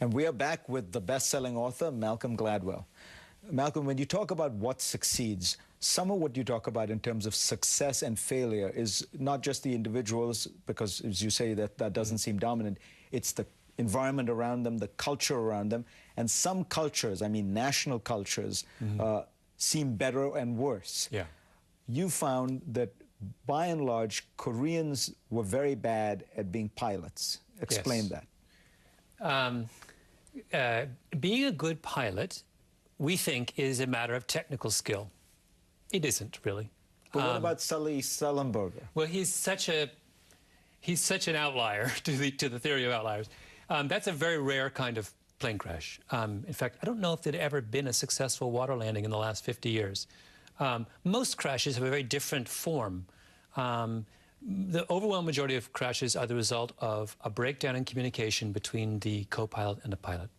And we are back with the best-selling author, Malcolm Gladwell. Malcolm, when you talk about what succeeds, some of what you talk about in terms of success and failure is not just the individuals, because as you say, that doesn't seem dominant. It's the environment around them, the culture around them. And some cultures, I mean national cultures, seem better and worse. Yeah. You found that by and large, Koreans were very bad at being pilots. Explain that. Being a good pilot, we think, is a matter of technical skill. It isn't, really. But what about Sully Sullenberger? Well, he's such an outlier to the theory of outliers. That's a very rare kind of plane crash. In fact, I don't know if there'd ever been a successful water landing in the last 50 years. Most crashes have a very different form. The overwhelming majority of crashes are the result of a breakdown in communication between the co-pilot and the pilot.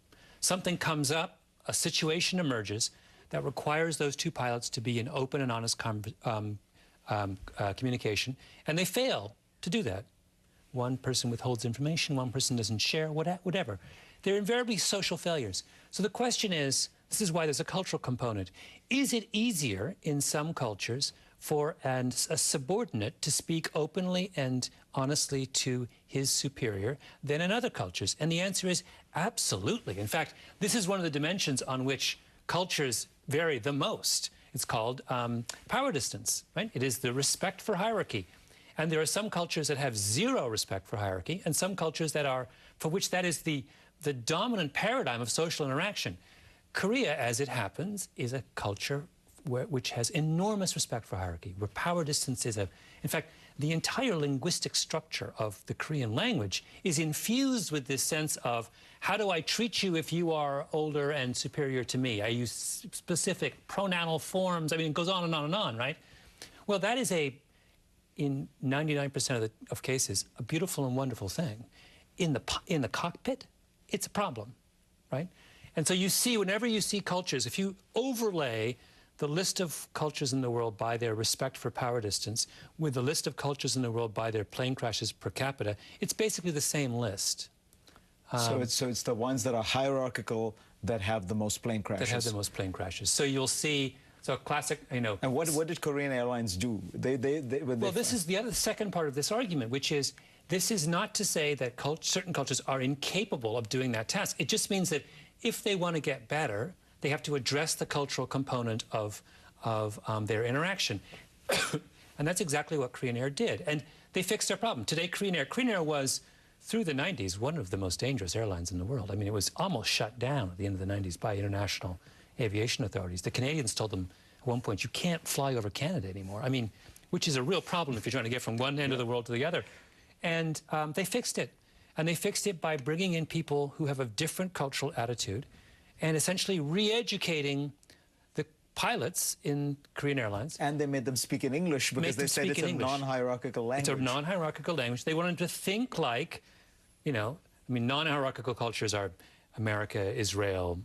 Something comes up, a situation emerges that requires those two pilots to be in open and honest communication, and they fail to do that. One person withholds information, one person doesn't share, whatever. They're invariably social failures. So the question is, this is why there's a cultural component. Is it easier in some cultures for a subordinate to speak openly and honestly to his superior than in other cultures? And the answer is absolutely. In fact, this is one of the dimensions on which cultures vary the most. It's called power distance, right? It is the respect for hierarchy. And there are some cultures that have zero respect for hierarchy, and some cultures that are, for which that is the dominant paradigm of social interaction. Korea, as it happens, is a culture which has enormous respect for hierarchy, where power distance is in fact, the entire linguistic structure of the Korean language is infused with this sense of, how do I treat you if you are older and superior to me? I use specific pronounal forms. I mean, it goes on and on and on, right? Well, that is in 99% of cases, a beautiful and wonderful thing. In the cockpit, it's a problem, right? And so you see, whenever you see cultures, if you overlay the list of cultures in the world by their respect for power distance with the list of cultures in the world by their plane crashes per capita, it's basically the same list. So it's the ones that are hierarchical that have the most plane crashes. That have the most plane crashes. So you'll see, so a classic, you know. And what did Korean Airlines do? Well, this is the second part of this argument, which is, this is not to say that certain cultures are incapable of doing that task. It just means that if they want to get better, they have to address the cultural component of their interaction. And that's exactly what Korean Air did. And they fixed their problem. Today, Korean Air was, through the 90s, one of the most dangerous airlines in the world. I mean, it was almost shut down at the end of the 90s by international aviation authorities. The Canadians told them at one point, you can't fly over Canada anymore. I mean, which is a real problem if you're trying to get from one end of the world to the other. And they fixed it. And they fixed it by bringing in people who have a different cultural attitude and essentially re-educating the pilots in Korean Airlines. And they made them speak in English because they said it's a non-hierarchical language. It's a non-hierarchical language. They wanted to think like, you know, I mean, non-hierarchical cultures are America, Israel,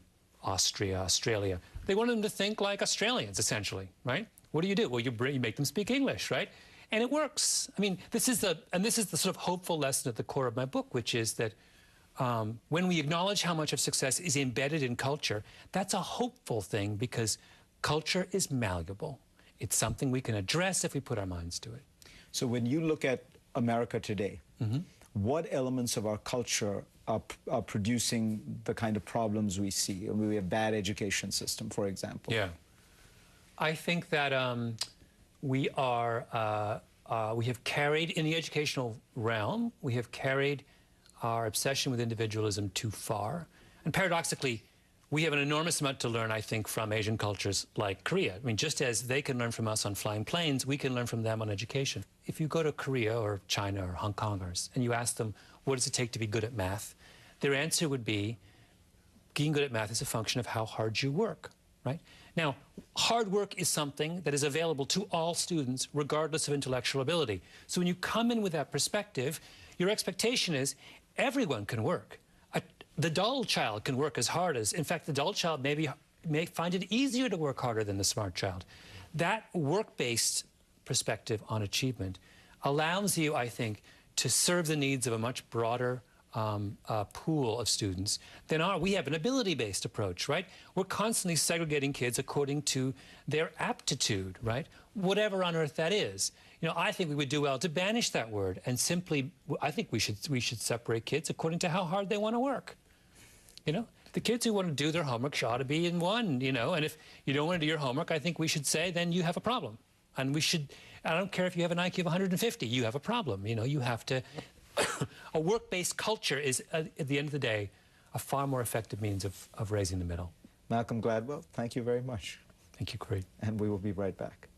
Austria, Australia. They wanted them to think like Australians, essentially, right? What do? Well, you make them speak English, right? And it works. I mean, this is the sort of hopeful lesson at the core of my book, which is that when we acknowledge how much of success is embedded in culture, that's a hopeful thing because culture is malleable. It's something we can address if we put our minds to it. So when you look at America today, what elements of our culture are producing the kind of problems we see? I mean, we have a bad education system, for example. Yeah. I think that we have carried, in the educational realm, we have carried our obsession with individualism too far. And paradoxically, we have an enormous amount to learn, I think, from Asian cultures like Korea. I mean, just as they can learn from us on flying planes, we can learn from them on education. If you go to Korea or China or Hong Kong and you ask them, what does it take to be good at math? Their answer would be, being good at math is a function of how hard you work, right? Now, hard work is something that is available to all students, regardless of intellectual ability. So when you come in with that perspective, your expectation is everyone can work. The dull child can work as hard as, in fact, the dull child may find it easier to work harder than the smart child. That work-based perspective on achievement allows you, I think, to serve the needs of a much broader pool of students than we have an ability-based approach, right? We're constantly segregating kids according to their aptitude, right? Whatever on earth that is. You know, I think we would do well to banish that word and simply, I think we should separate kids according to how hard they want to work. You know, the kids who want to do their homework ought to be in one, you know, and if you don't want to do your homework, I think we should say, then you have a problem. And we should, I don't care if you have an IQ of 150, you have a problem. You know, you have to, a work-based culture is, at the end of the day, a far more effective means of raising the middle. Malcolm Gladwell, thank you very much. Thank you, Creed. And we will be right back.